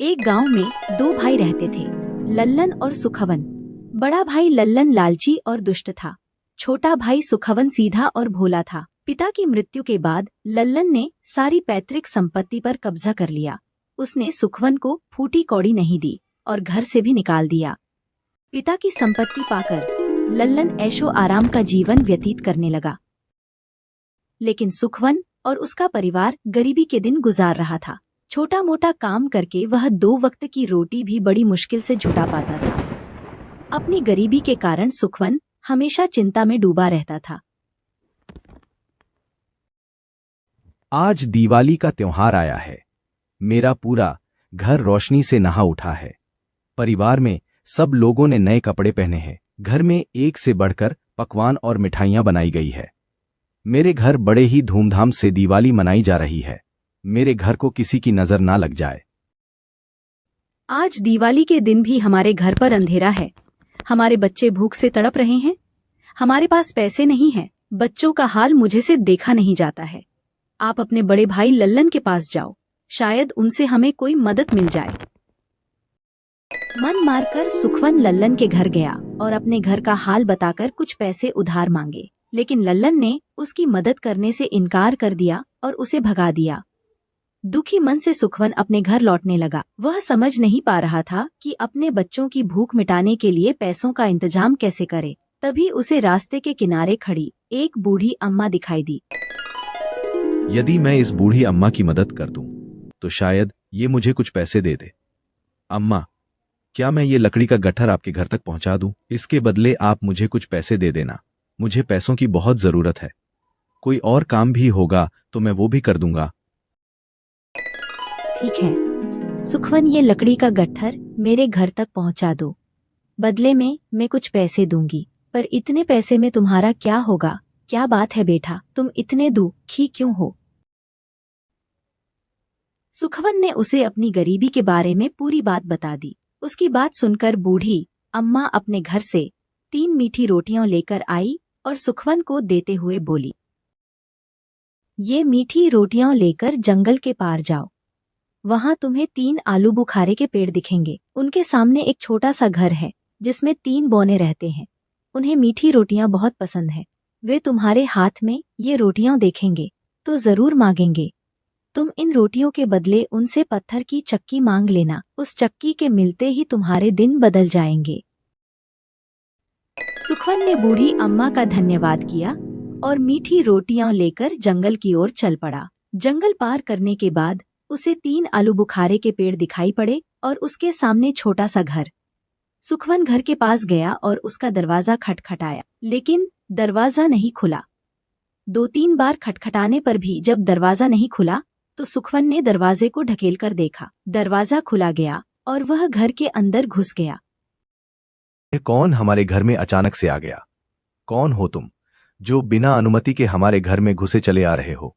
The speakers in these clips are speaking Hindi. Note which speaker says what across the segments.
Speaker 1: एक गांव में दो भाई रहते थे, लल्लन और सुखवन। बड़ा भाई लल्लन लालची और दुष्ट था। छोटा भाई सुखवन सीधा और भोला था। पिता की मृत्यु के बाद लल्लन ने सारी पैतृक संपत्ति पर कब्जा कर लिया। उसने सुखवन को फूटी कौड़ी नहीं दी और घर से भी निकाल दिया। पिता की संपत्ति पाकर लल्लन ऐशो आराम का जीवन व्यतीत करने लगा, लेकिन सुखवन और उसका परिवार गरीबी के दिन गुजार रहा था। छोटा मोटा काम करके वह 2 वक्त की रोटी भी बड़ी मुश्किल से जुटा पाता था। अपनी गरीबी के कारण सुखवन हमेशा चिंता में डूबा रहता था।
Speaker 2: आज दिवाली का त्योहार आया है। मेरा पूरा घर रोशनी से नहा उठा है। परिवार में सब लोगों ने नए कपड़े पहने हैं। घर में एक से बढ़कर पकवान और मिठाइयां बनाई गई है। मेरे घर बड़े ही धूमधाम से दिवाली मनाई जा रही है। मेरे घर को किसी की नजर ना लग जाए।
Speaker 1: आज दिवाली के दिन भी हमारे घर पर अंधेरा है। हमारे बच्चे भूख से तड़प रहे हैं। हमारे पास पैसे नहीं हैं। बच्चों का हाल मुझे से देखा नहीं जाता है। आप अपने बड़े भाई लल्लन के पास जाओ, शायद उनसे हमें कोई मदद मिल जाए। मन मारकर सुखवन लल्लन के घर गया और अपने घर का हाल बताकर कुछ पैसे उधार मांगे, लेकिन लल्लन ने उसकी मदद करने से इनकार कर दिया और उसे भगा दिया। दुखी मन से सुखवन अपने घर लौटने लगा। वह समझ नहीं पा रहा था कि अपने बच्चों की भूख मिटाने के लिए पैसों का इंतजाम कैसे करे। तभी उसे रास्ते के किनारे खड़ी एक बूढ़ी अम्मा दिखाई दी।
Speaker 3: यदि मैं इस बूढ़ी अम्मा की मदद कर दूं, तो शायद ये मुझे कुछ पैसे दे दे। अम्मा, क्या मैं ये लकड़ी का गट्ठर आपके घर तक पहुंचा दूं? इसके बदले आप मुझे कुछ पैसे दे देना। मुझे पैसों की बहुत जरूरत है। कोई और काम भी होगा तो मैं वो भी कर दूंगा।
Speaker 1: ठीक है सुखवन, ये लकड़ी का गट्ठर मेरे घर तक पहुंचा दो। बदले में मैं कुछ पैसे दूंगी, पर इतने पैसे में तुम्हारा क्या होगा? क्या बात है बेटा, तुम इतने दुखी क्यों हो? सुखवन ने उसे अपनी गरीबी के बारे में पूरी बात बता दी। उसकी बात सुनकर बूढ़ी अम्मा अपने घर से 3 मीठी रोटियां लेकर आई और सुखवन को देते हुए बोली, ये मीठी रोटियां लेकर जंगल के पार जाओ। वहां तुम्हें 3 आलू बुखारे के पेड़ दिखेंगे। उनके सामने एक छोटा सा घर है जिसमें 3 बौने रहते हैं। उन्हें मीठी रोटियां बहुत पसंद है। वे तुम्हारे हाथ में ये रोटियां देखेंगे तो जरूर मांगेंगे। तुम इन रोटियों के बदले उनसे पत्थर की चक्की मांग लेना। उस चक्की के मिलते ही तुम्हारे दिन बदल जाएंगे। सुखवन ने बूढ़ी अम्मा का धन्यवाद किया और मीठी रोटियां लेकर जंगल की ओर चल पड़ा। जंगल पार करने के बाद उसे 3 आलू बुखारे के पेड़ दिखाई पड़े और उसके सामने छोटा सा घर। सुखवन घर के पास गया और उसका दरवाजा खटखटाया, लेकिन दरवाजा नहीं खुला। 2-3 बार खटखटाने पर भी जब दरवाजा नहीं खुला तो सुखवन ने दरवाजे को ढकेल कर देखा। दरवाजा खुला गया और वह घर के अंदर घुस गया।
Speaker 3: ये कौन हमारे घर में अचानक से आ गया? कौन हो तुम, जो बिना अनुमति के हमारे घर में घुसे चले आ रहे हो?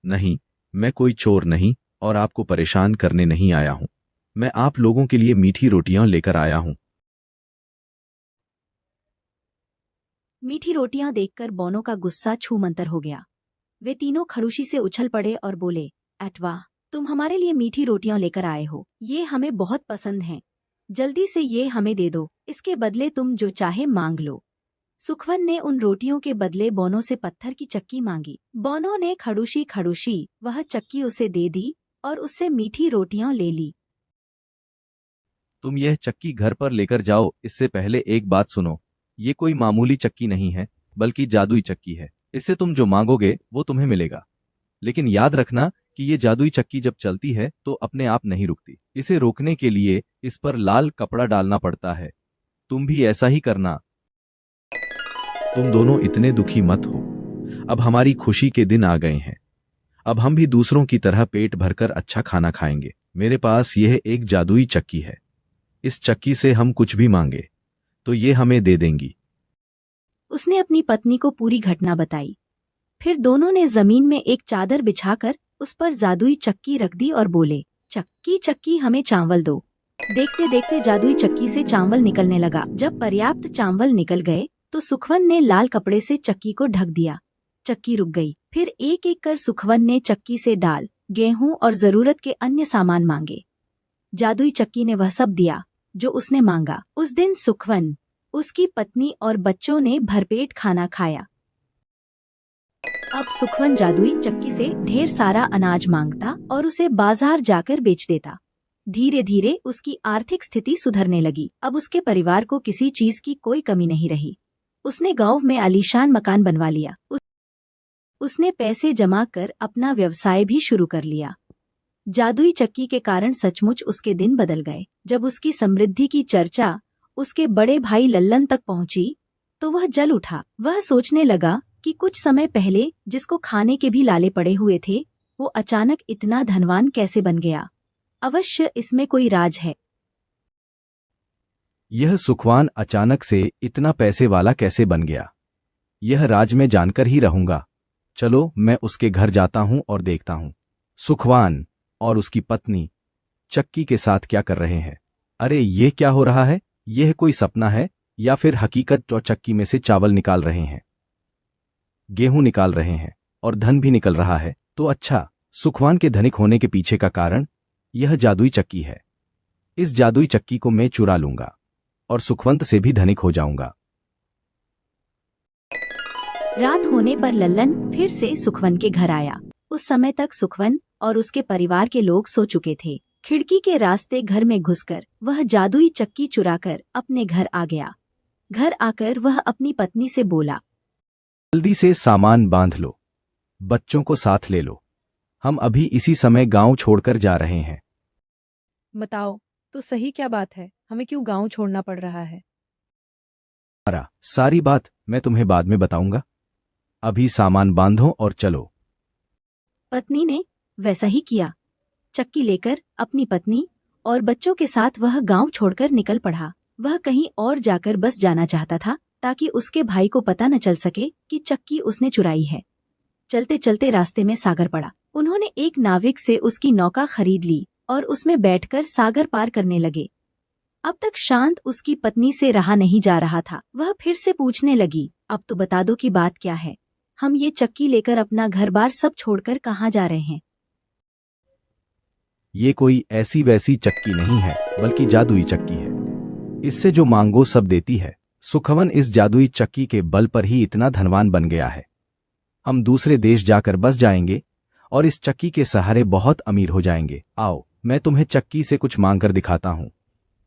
Speaker 3: नहीं, मैं कोई चोर नहीं और आपको परेशान करने नहीं आया हूं। मैं आप लोगों के लिए मीठी रोटियां लेकर आया हूं।
Speaker 1: मीठी रोटियां देखकर बौनों का गुस्सा छूमंतर हो गया। वे तीनों खड़ूसी से उछल पड़े और बोले, अटवाह, तुम हमारे लिए मीठी रोटियां लेकर आए हो। ये हमें बहुत पसंद हैं। जल्दी से ये हमें दे दो। इसके बदले तुम जो चाहे मांग लो। सुखवन ने उन रोटियों के बदले बौनों से पत्थर की चक्की मांगी। बौनों ने खड़ूसी खड़ूसी वह चक्की उसे दे दी और उससे मीठी रोटियां ले ली।
Speaker 3: तुम यह चक्की घर पर लेकर जाओ। इससे पहले एक बात सुनो, ये कोई मामूली चक्की नहीं है, बल्कि जादुई चक्की है। इससे तुम जो मांगोगे वो तुम्हें मिलेगा। लेकिन याद रखना कि ये जादुई चक्की जब चलती है तो अपने आप नहीं रुकती। इसे रोकने के लिए इस पर लाल कपड़ा डालना पड़ता है। तुम भी ऐसा ही करना। तुम दोनों इतने दुखी मत हो। अब हमारी खुशी के दिन आ गए हैं। अब हम भी दूसरों की तरह पेट भरकर अच्छा खाना खाएंगे। मेरे पास यह एक जादुई चक्की है। इस चक्की से हम कुछ भी मांगे तो ये हमें दे देंगी।
Speaker 1: उसने अपनी पत्नी को पूरी घटना बताई। फिर दोनों ने जमीन में एक चादर बिछाकर उस पर जादुई चक्की रख दी और बोले, चक्की चक्की हमें चावल दो। देखते देखते जादुई चक्की से चावल निकलने लगा। जब पर्याप्त चावल निकल गए तो सुखवन ने लाल कपड़े से चक्की को ढक दिया। चक्की रुक गई। फिर एक एक कर सुखवन ने चक्की से दाल, गेहूं और जरूरत के अन्य सामान मांगे। जादुई चक्की ने वह सब दिया जो उसने मांगा। उस दिन सुखवन, उसकी पत्नी और बच्चों ने भरपेट खाना खाया। अब सुखवन जादुई चक्की से ढेर सारा अनाज मांगता और उसे बाजार जाकर बेच देता। धीरे धीरे उसकी आर्थिक स्थिति सुधरने लगी। अब उसके परिवार को किसी चीज की कोई कमी नहीं रही। उसने गांव में आलीशान मकान बनवा लिया। उसने पैसे जमा कर अपना व्यवसाय भी शुरू कर लिया। जादुई चक्की के कारण सचमुच उसके दिन बदल गए। जब उसकी समृद्धि की चर्चा उसके बड़े भाई लल्लन तक पहुंची तो वह जल उठा। वह सोचने लगा कि कुछ समय पहले जिसको खाने के भी लाले पड़े हुए थे, वो अचानक इतना धनवान कैसे बन गया। अवश्य इसमें कोई राज है।
Speaker 2: यह सुखवान अचानक से इतना पैसे वाला कैसे बन गया, यह राज में जानकर ही रहूंगा। चलो मैं उसके घर जाता हूं और देखता हूं सुखवान और उसकी पत्नी चक्की के साथ क्या कर रहे हैं। अरे ये क्या हो रहा है, यह कोई सपना है या फिर हकीकत। जो चक्की में से चावल निकाल रहे हैं, गेहूं निकाल रहे हैं और धन भी निकल रहा है। तो अच्छा, सुखवान के धनिक होने के पीछे का कारण यह जादुई चक्की है। इस जादुई चक्की को मैं चुरा लूंगा और सुखवंत से भी धनिक हो जाऊंगा।
Speaker 1: रात होने पर लल्लन फिर से सुखवन के घर आया। उस समय तक सुखवन और उसके परिवार के लोग सो चुके थे। खिड़की के रास्ते घर में घुसकर वह जादुई चक्की चुराकर अपने घर आ गया। घर आकर वह अपनी पत्नी से बोला,
Speaker 2: जल्दी से सामान बांध लो, बच्चों को साथ ले लो, हम अभी इसी समय गांव छोड़कर जा रहे हैं।
Speaker 4: बताओ तो सही, क्या बात है, हमें क्यों गांव छोड़ना पड़ रहा है?
Speaker 2: सारी बात मैं तुम्हें बाद में बताऊंगा, अभी सामान बांधो और चलो।
Speaker 1: पत्नी ने वैसा ही किया। चक्की लेकर अपनी पत्नी और बच्चों के साथ वह गांव छोड़कर निकल पड़ा। वह कहीं और जाकर बस जाना चाहता था ताकि उसके भाई को पता न चल सके कि चक्की उसने चुराई है। चलते चलते रास्ते में सागर पड़ा। उन्होंने एक नाविक से उसकी नौका खरीद ली और उसमें बैठकर सागर पार करने लगे। अब तक शांत उसकी पत्नी से रहा नहीं जा रहा था। वह फिर से पूछने लगी, अब तो बता दो कि बात क्या है, हम ये चक्की लेकर अपना घर बार सब छोड़कर कहाँ जा रहे हैं।
Speaker 2: ये कोई ऐसी वैसी चक्की नहीं है, बल्कि जादुई चक्की है। इससे जो मांगो सब देती है। सुखवन इस जादुई चक्की के बल पर ही इतना धनवान बन गया है। हम दूसरे देश जाकर बस जाएंगे और इस चक्की के सहारे बहुत अमीर हो जाएंगे। आओ मैं तुम्हें चक्की से कुछ मांग कर दिखाता हूँ।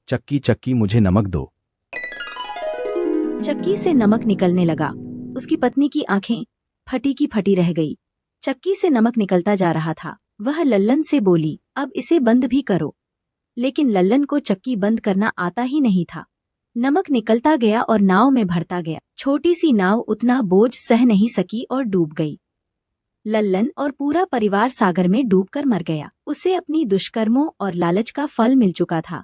Speaker 2: चक्की चक्की मुझे नमक दो।
Speaker 1: चक्की से नमक निकलने लगा। उसकी पत्नी की आंखें फटी की फटी रह गई। चक्की से नमक निकलता जा रहा था। वह लल्लन से बोली, अब इसे बंद भी करो। लेकिन लल्लन को चक्की बंद करना आता ही नहीं था। नमक निकलता गया और नाव में भरता गया। छोटी सी नाव उतना बोझ सह नहीं सकी और डूब गई। लल्लन और पूरा परिवार सागर में डूबकर मर गया। उसे अपनी दुष्कर्मों और लालच का फल मिल चुका था।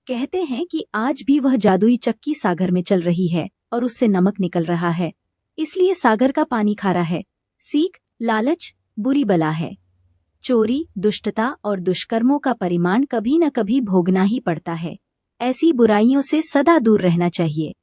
Speaker 1: कहते हैं कि आज भी वह जादुई चक्की सागर में चल रही है और उससे नमक निकल रहा है, इसलिए सागर का पानी खारा है। सीख, लालच बुरी बला है। चोरी, दुष्टता और दुष्कर्मों का परिमाण कभी न कभी भोगना ही पड़ता है। ऐसी बुराइयों से सदा दूर रहना चाहिए।